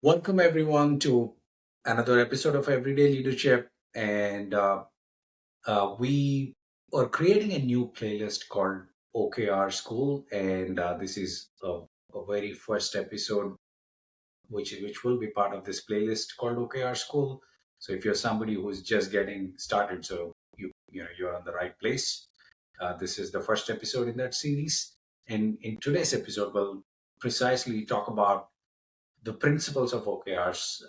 Welcome, everyone, to another episode of Everyday Leadership. And we are creating a new playlist called OKR School. And this is a very first episode, which will be part of this playlist called OKR School. So if you're somebody who's just getting started, so you're on the right place. This is the first episode in that series. And in today's episode, we'll precisely talk about the principles of OKRs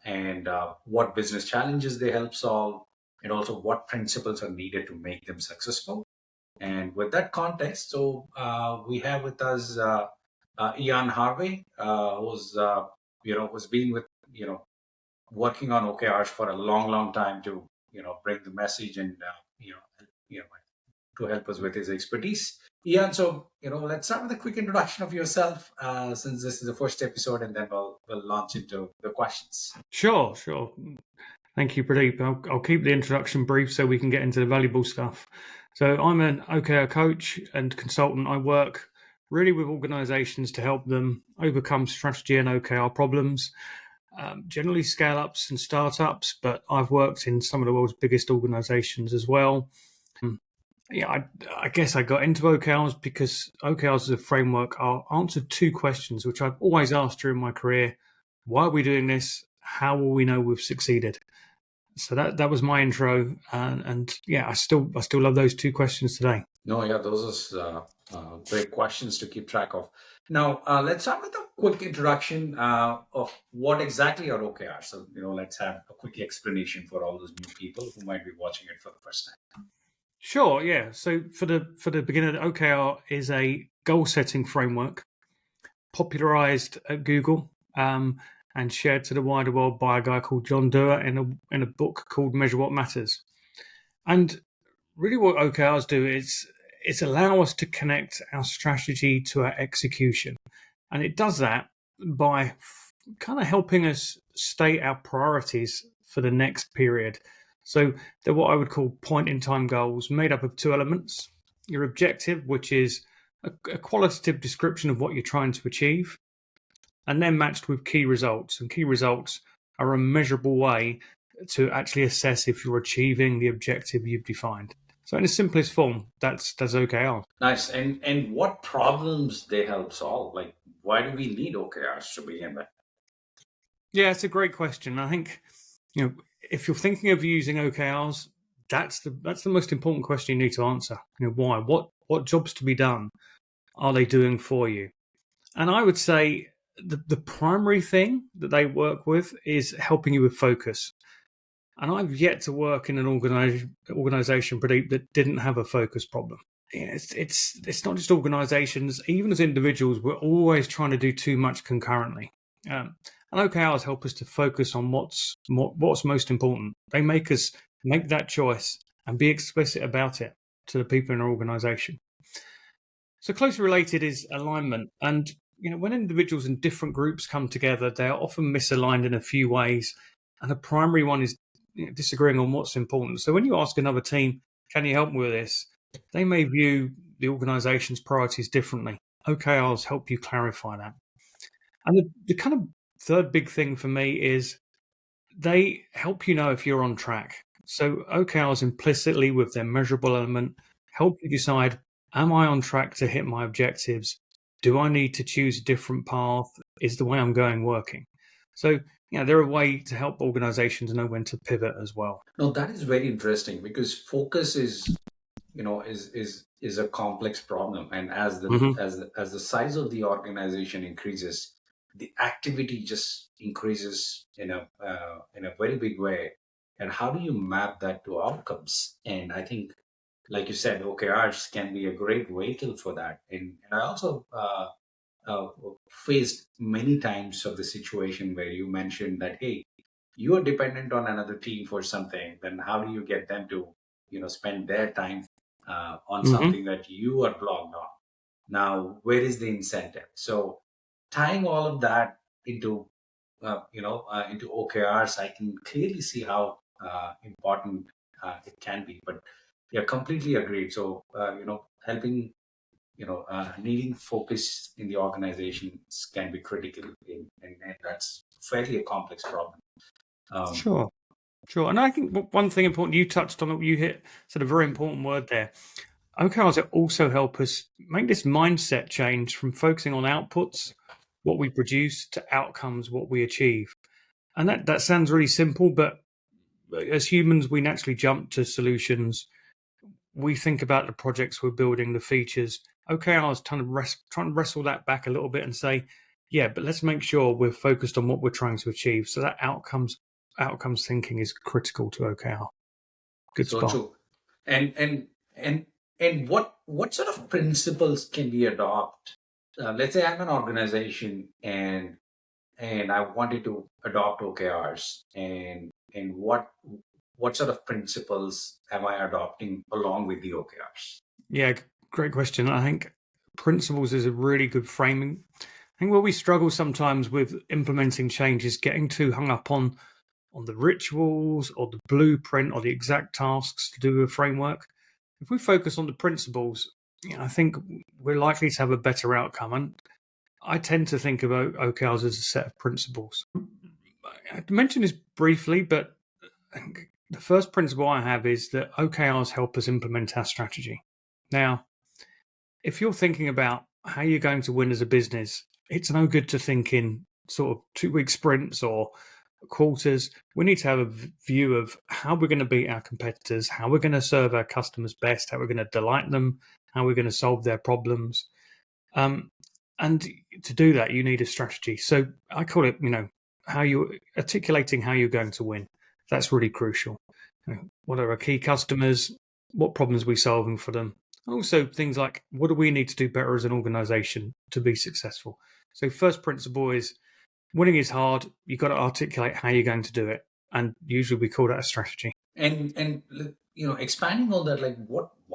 and what business challenges they help solve, and also what principles are needed to make them successful. And with that context, we have with us Ian Harvey, who's been with working on OKRs for a long, long time to bring the message and you know to help us with his expertise. Ian, let's start with a quick introduction of yourself, since this is the first episode, and then we'll launch into the questions. Sure. Thank you, Pradeep. I'll keep the introduction brief so we can get into the valuable stuff. So I'm an OKR coach and consultant. I work really with organizations to help them overcome strategy and OKR problems, generally scale-ups and startups, but I've worked in some of the world's biggest organizations as well. I guess I got into OKRs because OKRs as a framework are answered two questions, which I've always asked during my career. Why are we doing this? How will we know we've succeeded? So that was my intro, and I still love those two questions today. No, yeah, those are great questions to keep track of. Now, let's start with a quick introduction of what exactly are OKRs. So, let's have a quick explanation for all those new people who might be watching it for the first time. Sure, yeah. So for the beginner, OKR is a goal-setting framework popularized at Google and shared to the wider world by a guy called John Doerr in a book called Measure What Matters. And really what OKRs do is it's allow us to connect our strategy to our execution. And it does that by kind of helping us state our priorities for the next period. So they're what I would call point-in-time goals, made up of two elements. Your objective, which is a qualitative description of what you're trying to achieve, and then matched with key results. And key results are a measurable way to actually assess if you're achieving the objective you've defined. So in the simplest form, that's OKR. Nice. And what problems they help solve? Like, why do we need OKRs to begin with? Yeah, it's a great question. I think if you're thinking of using OKRs, that's the most important question you need to answer. Why? What jobs to be done are they doing for you? And I would say the primary thing that they work with is helping you with focus. And I've yet to work in an organization, Pradeep, that didn't have a focus problem. It's not just organizations. Even as individuals, we're always trying to do too much concurrently. And OKRs help us to focus on what's most important. They make us make that choice and be explicit about it to the people in our organization. So closely related is alignment. And when individuals in different groups come together, they are often misaligned in a few ways. And the primary one is disagreeing on what's important. So when you ask another team, can you help me with this? They may view the organization's priorities differently. OKRs help you clarify that. And the kind of third big thing for me is they help you know if you're on track. So OKRs implicitly with their measurable element help you decide, am I on track to hit my objectives? Do I need to choose a different path? Is the way I'm going working? So they're a way to help organizations know when to pivot as well. No, that is very interesting because focus is a complex problem, and as the Mm-hmm. as the size of the organization increases, the activity just increases in a very big way. And how do you map that to outcomes? And I think, like you said, OKRs can be a great vehicle for that. And I also uh, faced many times of the situation where you mentioned that, hey, you are dependent on another team for something, then how do you get them to spend their time on Mm-hmm. something that you are blocked on? Now, where is the incentive? So tying all of that into OKRs, I can clearly see how important it can be. But yeah, completely agreed. So helping needing focus in the organizations can be critical, and that's fairly a complex problem. Sure. Sure. And I think one thing important you touched on, you hit sort of very important word there. OKRs also help us make this mindset change from focusing on outputs, what we produce, to outcomes, what we achieve. And that sounds really simple, but as humans, we naturally jump to solutions. We think about the projects we're building, the features. OKRs trying to wrestle that back a little bit and say, yeah, but let's make sure we're focused on what we're trying to achieve. So that outcomes thinking is critical to OKR. Good So spot. true. And what sort of principles can we adopt? Let's say I'm an organization and I wanted to adopt OKRs, and what sort of principles am I adopting along with the OKRs? Yeah, great question. I think principles is a really good framing. I think where we struggle sometimes with implementing change is getting too hung up on the rituals or the blueprint or the exact tasks to do a framework. If we focus on the principles, I think we're likely to have a better outcome. And I tend to think about OKRs as a set of principles. I mentioned this briefly, but the first principle I have is that OKRs help us implement our strategy. Now, if you're thinking about how you're going to win as a business, it's no good to think in sort of 2-week sprints or quarters. We need to have a view of how we're going to beat our competitors, how we're going to serve our customers best, how we're going to delight them, how we're going to solve their problems. And to do that, you need a strategy. So I call it, how you articulating how you're going to win. That's really crucial. What are our key customers? What problems are we solving for them? Also, things like what do we need to do better as an organization to be successful? So, first principle is winning is hard. You've got to articulate how you're going to do it, and usually we call that a strategy. And expanding on that, like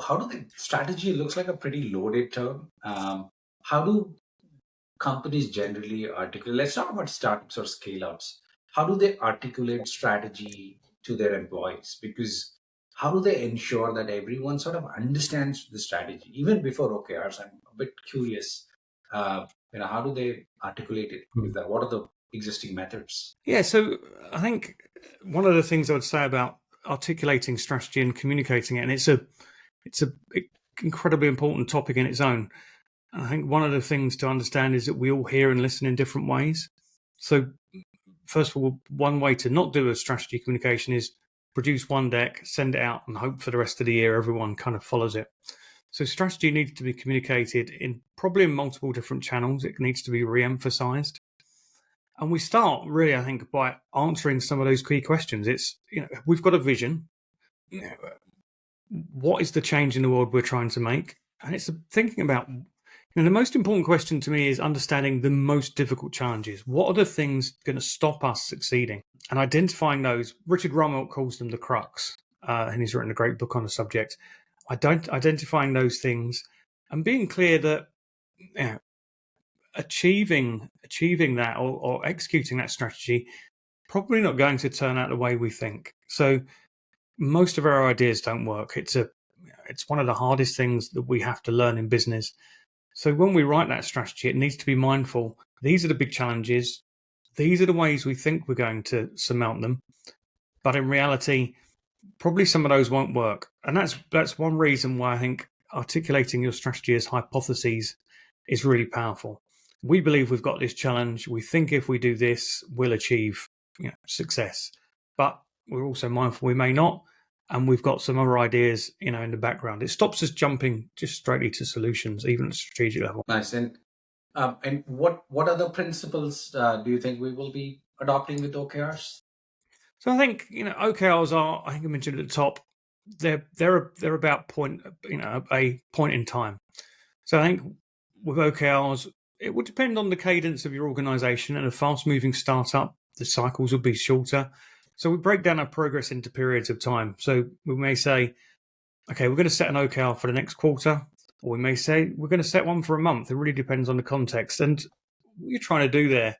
how do the strategy looks like a pretty loaded term. How do companies generally articulate? Let's talk about startups or scale ups. How do they articulate strategy to their employees? Because how do they ensure that everyone sort of understands the strategy even before OKRs? I'm a bit curious. How do they articulate it? Is that what are the existing methods? Yeah, so I think one of the things I would say about articulating strategy and communicating it, and it's a incredibly important topic in its own. I think one of the things to understand is that we all hear and listen in different ways. So, first of all, one way to not do a strategy communication is produce one deck, send it out, and hope for the rest of the year everyone kind of follows it. So, strategy needs to be communicated probably in multiple different channels. It needs to be re-emphasized. And we start really, I think, by answering some of those key questions. It's, we've got a vision. What is the change in the world we're trying to make? And it's thinking about, the most important question to me is understanding the most difficult challenges. What are the things going to stop us succeeding? And identifying those. Richard Rumelt calls them the crux, and he's written a great book on the subject. Identifying those things and being clear that achieving that or executing that strategy probably not going to turn out the way we think. So most of our ideas don't work. It's one of the hardest things that we have to learn in business. So when we write that strategy, it needs to be mindful. These are the big challenges. These are the ways we think we're going to surmount them. But in reality, probably some of those won't work. And that's one reason why I think articulating your strategy as hypotheses is really powerful. We believe we've got this challenge. We think if we do this, we'll achieve success. But we're also mindful we may not. And we've got some other ideas, in the background. It stops us jumping just straightly to solutions, even at a strategic level. Nice. And what other principles do you think we will be adopting with OKRs? So I think OKRs are. I think I mentioned at the top. They're about a point in time. So I think with OKRs, it would depend on the cadence of your organization. And a fast-moving startup, the cycles will be shorter. So we break down our progress into periods of time. So we may say, okay, we're going to set an OKR for the next quarter, or we may say we're going to set one for a month. It really depends on the context. And what you're trying to do there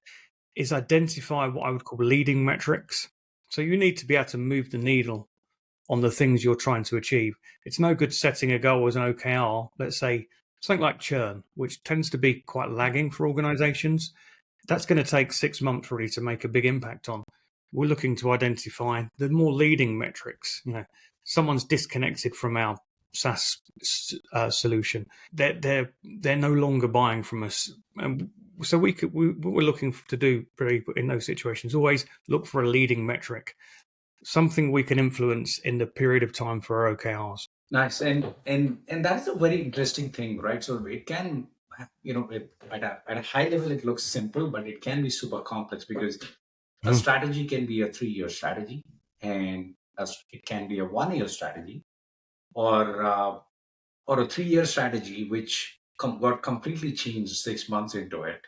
is identify what I would call leading metrics. So you need to be able to move the needle on the things you're trying to achieve. It's no good setting a goal as an OKR, let's say something like churn, which tends to be quite lagging for organizations. that's going to take 6 months really to make a big impact on. We're looking to identify the more leading metrics. Someone's disconnected from our SaaS solution. They're no longer buying from us. So what we're looking to do really in those situations, always look for a leading metric, something we can influence in the period of time for our OKRs. Nice, and that is a very interesting thing, right? So it can, at a high level, it looks simple, but it can be super complex because a strategy can be a 3-year strategy, and it can be a 1-year strategy, or a 3-year strategy which got completely changed 6 months into it,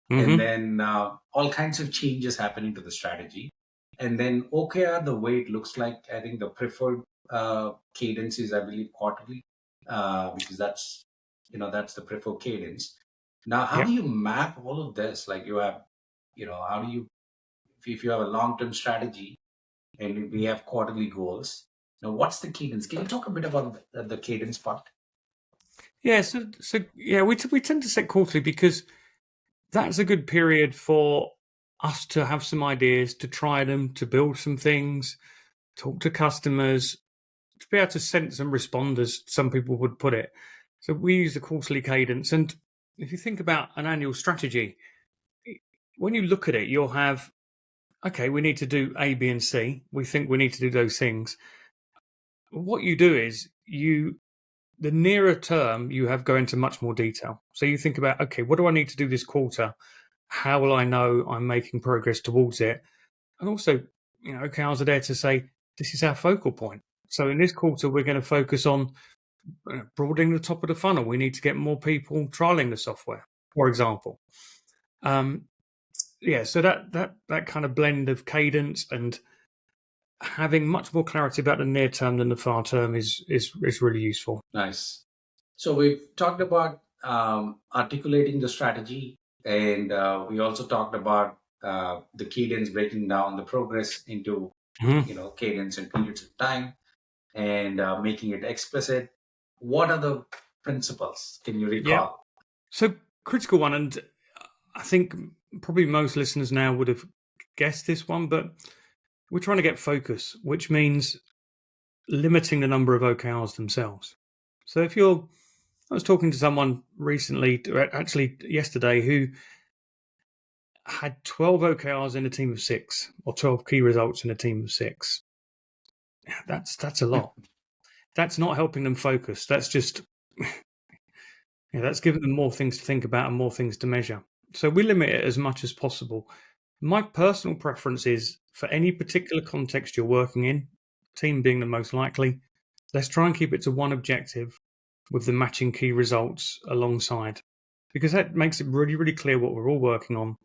and then all kinds of changes happening to the strategy, and then OKR, the way it looks like, I think the preferred cadence is, I believe, quarterly, because that's the preferred cadence. Now, how do you map all of this? Like, you have, how do you, if you have a long-term strategy and we have quarterly goals, now what's the cadence? Can you talk a bit about the cadence part? Yeah, we tend to set quarterly because that's a good period for us to have some ideas, to try them, to build some things, talk to customers, to be able to sense and respond, as some people would put it. So we use the quarterly cadence. And if you think about an annual strategy, when you look at it, you'll have, okay, we need to do A, B, and C. We think we need to do those things. What you do is the nearer term, you have go into much more detail. So you think about, okay, what do I need to do this quarter? How will I know I'm making progress towards it? And also, OKRs are there to say, this is our focal point. So in this quarter, we're going to focus on broadening the top of the funnel. We need to get more people trialing the software, for example. So that kind of blend of cadence and having much more clarity about the near term than the far term is really useful. Nice. So we've talked about articulating the strategy, and we also talked about the cadence, breaking down the progress into cadence and periods of time, and making it explicit. What are the principles? Can you recall? Yeah. So critical one, and I think probably most listeners now would have guessed this one, but we're trying to get focus, which means limiting the number of OKRs themselves. So I was talking to someone recently, actually yesterday, who had 12 OKRs in a team of 6, or 12 key results in a team of 6. That's a lot. That's not helping them focus. That's just that's giving them more things to think about and more things to measure. So we limit it as much as possible. My personal preference is, for any particular context you're working in, team being the most likely, let's try and keep it to one objective with the matching key results alongside, because that makes it really, really clear what we're all working on.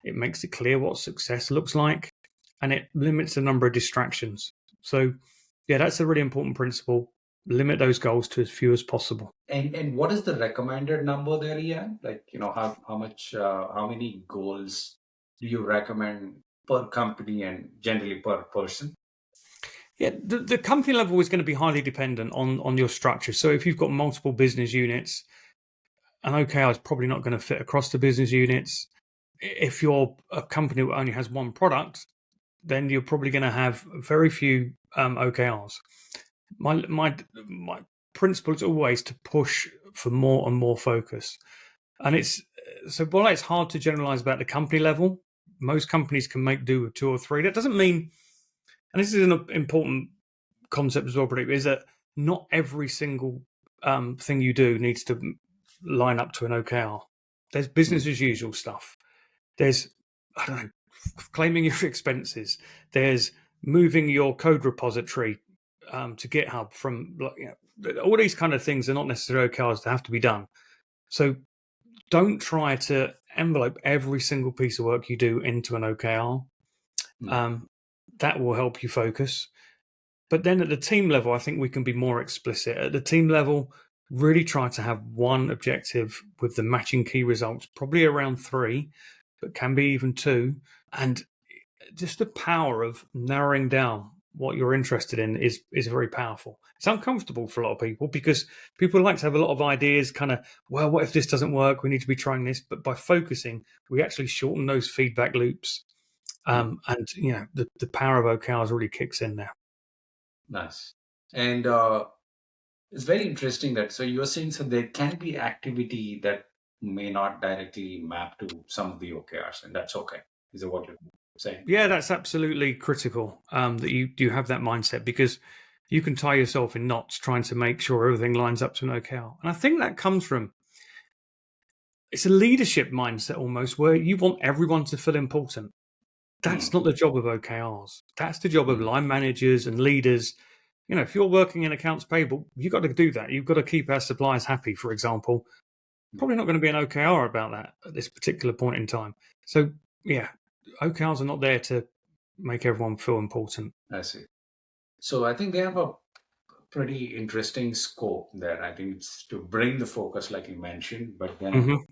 It makes it clear what success looks like, and it limits the number of distractions. So that's a really important principle. Limit those goals to as few as possible. And what is the recommended number there, Ian? Like, how many goals do you recommend per company and generally per person? Yeah, the company level is going to be highly dependent on your structure. So if you've got multiple business units, an OKR is probably not going to fit across the business units. If you're a company that only has one product, then you're probably going to have very few OKRs. My principle is always to push for more and more focus. And while it's hard to generalize about the company level, most companies can make do with 2 or 3. That doesn't mean, and this is an important concept as well, Pradeep, is that not every single thing you do needs to line up to an OKR. There's business as usual stuff. There's, I don't know, claiming your expenses. There's moving your code repository to GitHub from, all these kind of things are not necessarily OKRs to have to be done. So don't try to envelope every single piece of work you do into an OKR. That will help you focus. But then at the team level, I think we can be more explicit. At the team level, really try to have one objective with the matching key results, probably around 3, but can be even 2. And just the power of narrowing down what you're interested in is very powerful. It's uncomfortable for a lot of people because people like to have a lot of ideas, kind of, well, what if this doesn't work? We need to be trying this. But by focusing, we actually shorten those feedback loops. And the power of OKRs really kicks in there. Nice. And it's very interesting that, so you're saying, so there can be activity that may not directly map to some of the OKRs, and that's okay. Is that what you're saying? Yeah, that's absolutely critical, that you do have that mindset, because you can tie yourself in knots trying to make sure everything lines up to an OKR. And I think that comes from, it's a leadership mindset almost, where you want everyone to feel important. That's not the job of OKRs. That's the job of line managers and leaders. If you're working in accounts payable, you've got to do that. You've got to keep our suppliers happy, for example. Probably not going to be an OKR about that at this particular point in time. So, yeah, OKRs are not there to make everyone feel important. I see. So I think they have a pretty interesting scope there. I think it's to bring the focus, like you mentioned, but then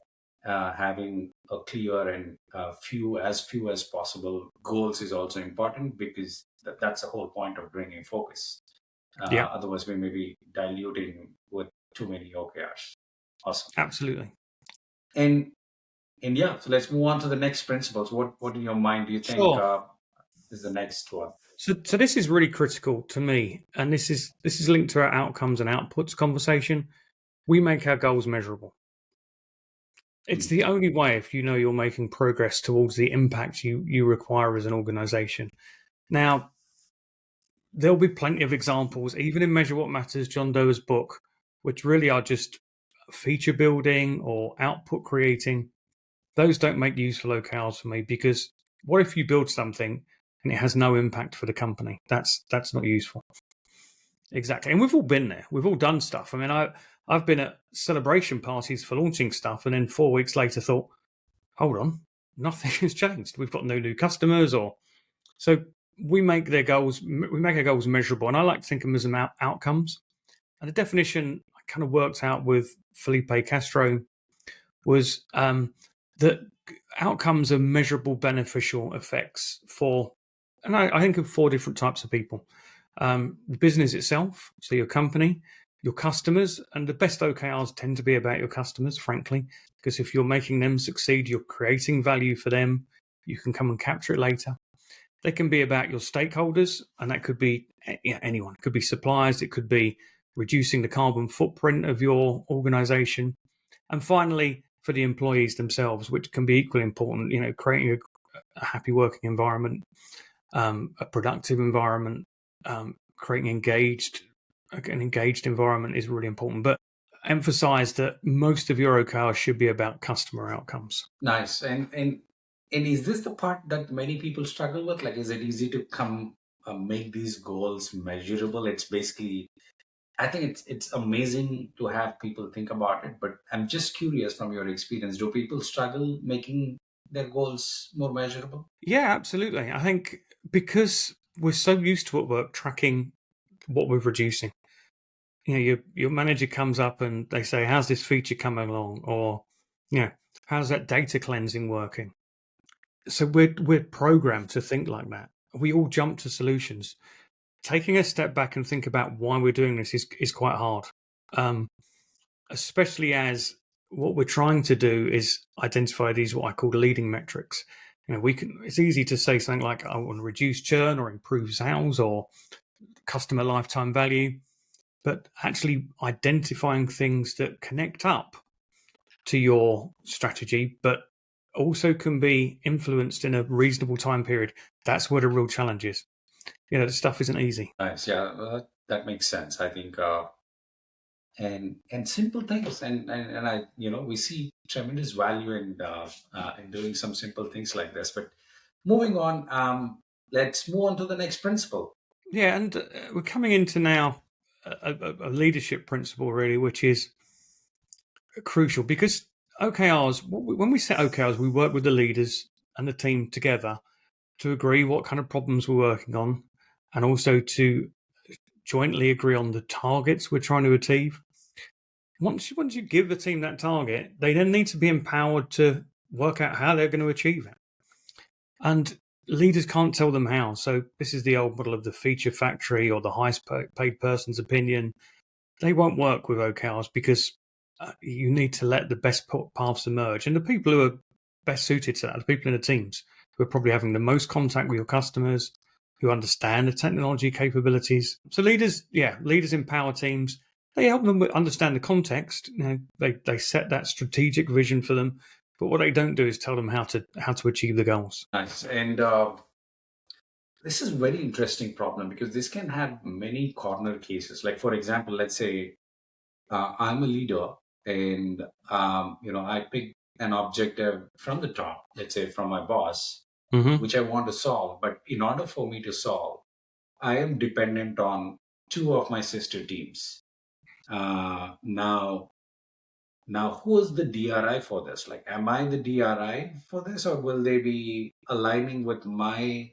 having a clear and few as possible goals is also important, because that's the whole point of bringing focus. Yeah, Otherwise, we may be diluting with too many OKRs. Awesome. absolutely. And yeah, so let's move on to the next principles. What in your mind do you think Sure. is the next one? So this is really critical to me, and this is linked to our outcomes and outputs conversation. We make our goals measurable. It's the only way if you know you're making progress towards the impact you require as an organization. Now, there'll be plenty of examples, even in Measure What Matters, John Doerr's book, which really are just feature building or output creating. Those don't make useful OKRs for me, because what if you build something and it has no impact for the company? That's not useful. Exactly. And we've all been there. We've all done stuff. I mean, I've been at celebration parties for launching stuff, and then 4 weeks later thought, hold on, nothing has changed. We've got no new customers, or so we make our goals measurable, and I like to think of them as outcomes. And the definition I kind of worked out with Felipe Castro was that outcomes are measurable beneficial effects for, and I think of 4 different types of people. The business itself, so your company, your customers, and the best OKRs tend to be about your customers, frankly, because if you're making them succeed, you're creating value for them, you can come and capture it later. They can be about your stakeholders, and that could be anyone. It could be suppliers, it could be reducing the carbon footprint of your organization. And finally, for the employees themselves, which can be equally important, creating a happy working environment, a productive environment, creating an engaged environment is really important. But emphasize that most of your OKRs should be about customer outcomes. Nice. And is this the part that many people struggle with? Like, is it easy to make these goals measurable? It's basically, I think it's amazing to have people think about it, but I'm just curious from your experience, do people struggle making their goals more measurable? Yeah, absolutely. I think because we're so used to at work tracking what we're reducing. Your manager comes up and they say, how's this feature coming along? Or, how's that data cleansing working? So we're programmed to think like that. We all jump to solutions. Taking a step back and think about why we're doing this is quite hard, especially as what we're trying to do is identify these what I call leading metrics. It's easy to say something like, I want to reduce churn or improve sales or customer lifetime value, but actually identifying things that connect up to your strategy, but also can be influenced in a reasonable time period. That's where the real challenge is. The stuff isn't easy. Nice. Yeah, that makes sense. I think, and simple things, and I, we see tremendous value in doing some simple things like this. But moving on, let's move on to the next principle. Yeah, and we're coming into now a leadership principle, really, which is crucial, because OKRs, when we set OKRs, we work with the leaders and the team together to agree what kind of problems we're working on, and also to jointly agree on the targets we're trying to achieve. Once you give the team that target, they then need to be empowered to work out how they're going to achieve it. And leaders can't tell them how. So this is the old model of the feature factory or the highest paid person's opinion. They won't work with OKRs because you need to let the best paths emerge. And the people who are best suited to that are the people in the teams who are probably having the most contact with your customers, who understand the technology capabilities. So leaders empower teams. They help them understand the context. They set that strategic vision for them. But what they don't do is tell them how to achieve the goals. Nice. And this is a very interesting problem because this can have many corner cases. Like, for example, let's say I'm a leader and, I pick an objective from the top, let's say from my boss, Mm-hmm. which I want to solve. But in order for me to solve, I am dependent on two of my sister teams. Now, who is the DRI for this? Like, am I the DRI for this, or will they be aligning with my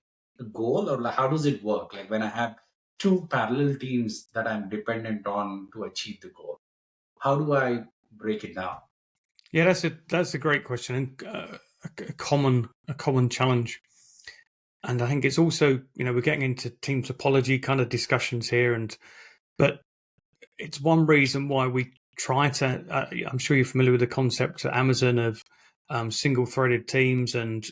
goal, or like, how does it work? Like, when I have two parallel teams that I'm dependent on to achieve the goal, how do I break it down? Yeah, that's a great question and a common challenge. And I think it's also, we're getting into team topology kind of discussions here, but it's one reason why we try to. I'm sure you're familiar with the concept at Amazon of single-threaded teams and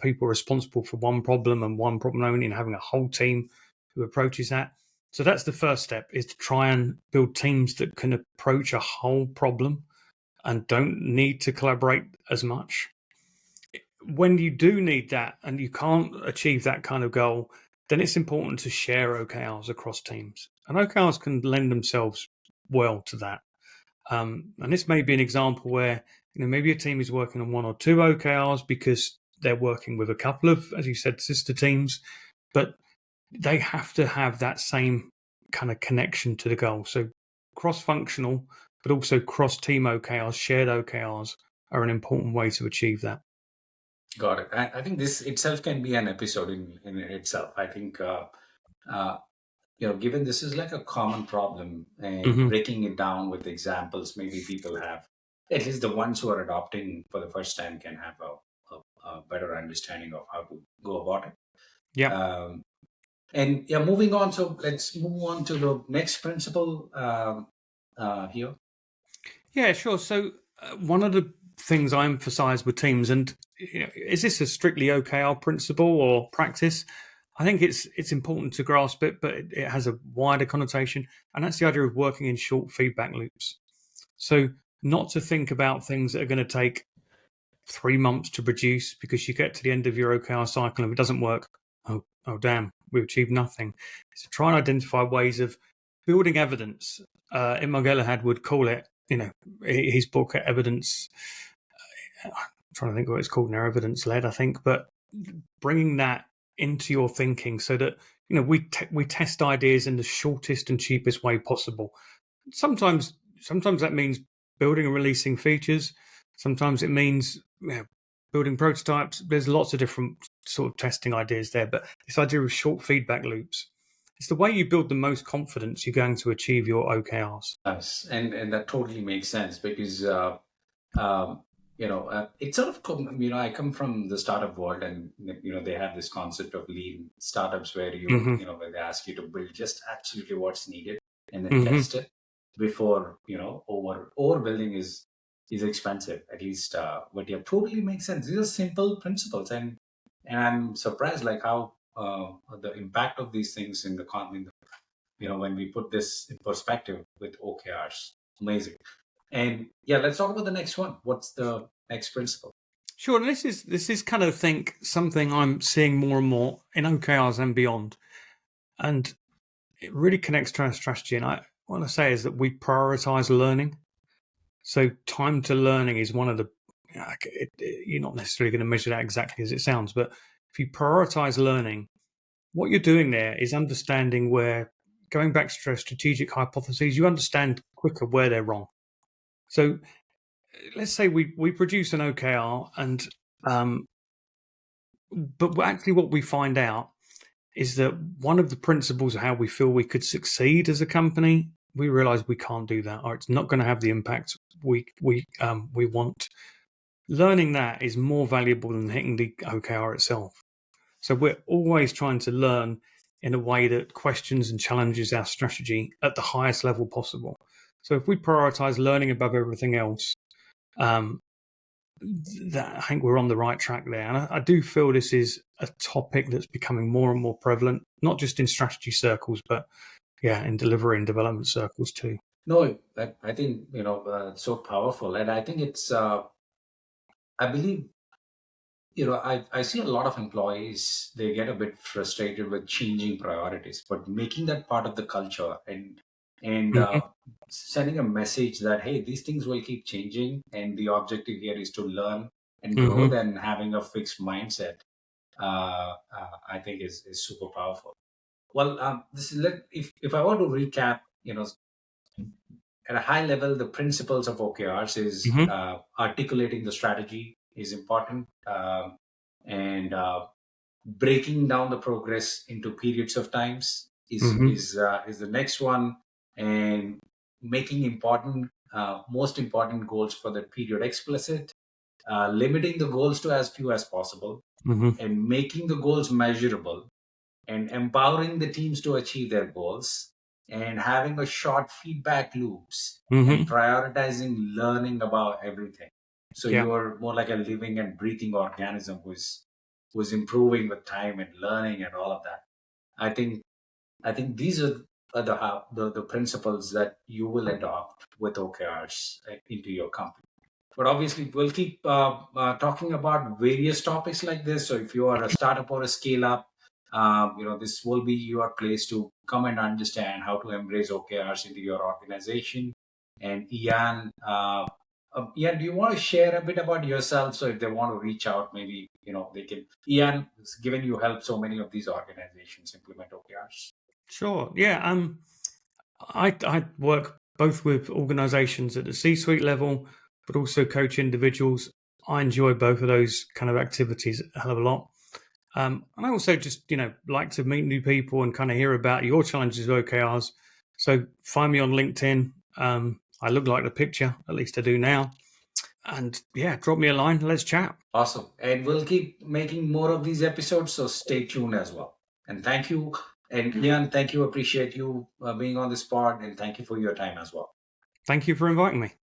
people responsible for one problem and one problem only, and having a whole team who approaches that. So that's the first step: is to try and build teams that can approach a whole problem and don't need to collaborate as much. When you do need that and you can't achieve that kind of goal, then it's important to share OKRs across teams. And OKRs can lend themselves well to that. And this may be an example where maybe a team is working on one or two OKRs because they're working with a couple of, as you said, sister teams, but they have to have that same kind of connection to the goal. So cross-functional, but also cross-team OKRs, shared OKRs are an important way to achieve that. Got it. I think this itself can be an episode in itself. I think, uh, given this is like a common problem and Mm-hmm. breaking it down with examples, maybe people have, at least the ones who are adopting for the first time, can have a better understanding of how to go about it. Yeah. And yeah, moving on. So let's move on to the next principle here. Yeah, sure. So one of the things I emphasize with teams, and is this a strictly OKR principle or practice? I think it's important to grasp it, but it has a wider connotation, and that's the idea of working in short feedback loops. So not to think about things that are going to take 3 months to produce because you get to the end of your OKR cycle and if it doesn't work, oh damn, we've achieved nothing. So try and identify ways of building evidence. Imar Gelahad would call it, his book Evidence. I'm trying to think what it's called now, evidence led, I think, but bringing that into your thinking so that we test ideas in the shortest and cheapest way possible. Sometimes that means building and releasing features. Sometimes it means building prototypes. There's lots of different sort of testing ideas there, but this idea of short feedback loops, it's the way you build the most confidence you're going to achieve your OKRs. Yes, and that totally makes sense because it's sort of I come from the startup world, and they have this concept of lean startups where Mm-hmm. where they ask you to build just absolutely what's needed and then Mm-hmm. test it before overbuilding is expensive, at least. But yeah, totally makes sense. These are simple principles, and I'm surprised like how the impact of these things in when we put this in perspective with OKRs. Amazing. And yeah, let's talk about the next one. What's the next principle? Sure. And this is kind of something I'm seeing more and more in OKRs and beyond, and it really connects to our strategy. And I want to say is that we prioritize learning. So time to learning is one of the. You're not necessarily going to measure that exactly as it sounds, but if you prioritize learning, what you're doing there is understanding where, going back to strategic hypotheses, you understand quicker where they're wrong. So let's say we produce an OKR, and but actually what we find out is that one of the principles of how we feel we could succeed as a company, we realize we can't do that, or it's not going to have the impact we want. Learning that is more valuable than hitting the OKR itself. So we're always trying to learn in a way that questions and challenges our strategy at the highest level possible. So if we prioritize learning above everything else, that I think we're on the right track there. And I do feel this is a topic that's becoming more and more prevalent, not just in strategy circles, but in delivery and development circles too. No, I think it's so powerful, and I think it's. I believe I see a lot of employees, they get a bit frustrated with changing priorities, but making that part of the culture and Mm-hmm, sending a message that hey, these things will keep changing, and the objective here is to learn and grow, mm-hmm, than having a fixed mindset. I think is super powerful. Well, this is if I were to recap, at a high level, the principles of OKRs is mm-hmm, articulating the strategy is important, and breaking down the progress into periods of times mm-hmm, is the next one, and making most important goals for the period explicit, limiting the goals to as few as possible, mm-hmm, and making the goals measurable, and empowering the teams to achieve their goals, and having a short feedback loops, and mm-hmm. prioritizing learning about everything. So Yeah, you're more like a living and breathing organism who's improving with time and learning and all of that. I think these are the principles that you will adopt with OKRs into your company. But obviously, we'll keep talking about various topics like this. So if you are a startup or a scale up, this will be your place to come and understand how to embrace OKRs into your organization. And Ian, do you want to share a bit about yourself? So if they want to reach out, maybe they can. Ian has given you help so many of these organizations implement OKRs. sure. Yeah. I work both with organizations at the C-suite level, but also coach individuals. I enjoy both of those kind of activities a hell of a lot. And I also just, like to meet new people and kind of hear about your challenges with OKRs. So find me on LinkedIn. I look like the picture, at least I do now. And drop me a line. Let's chat. Awesome. And we'll keep making more of these episodes, so stay tuned as well. And thank you. And Ian, thank you. Appreciate you being on this pod, and thank you for your time as well. Thank you for inviting me.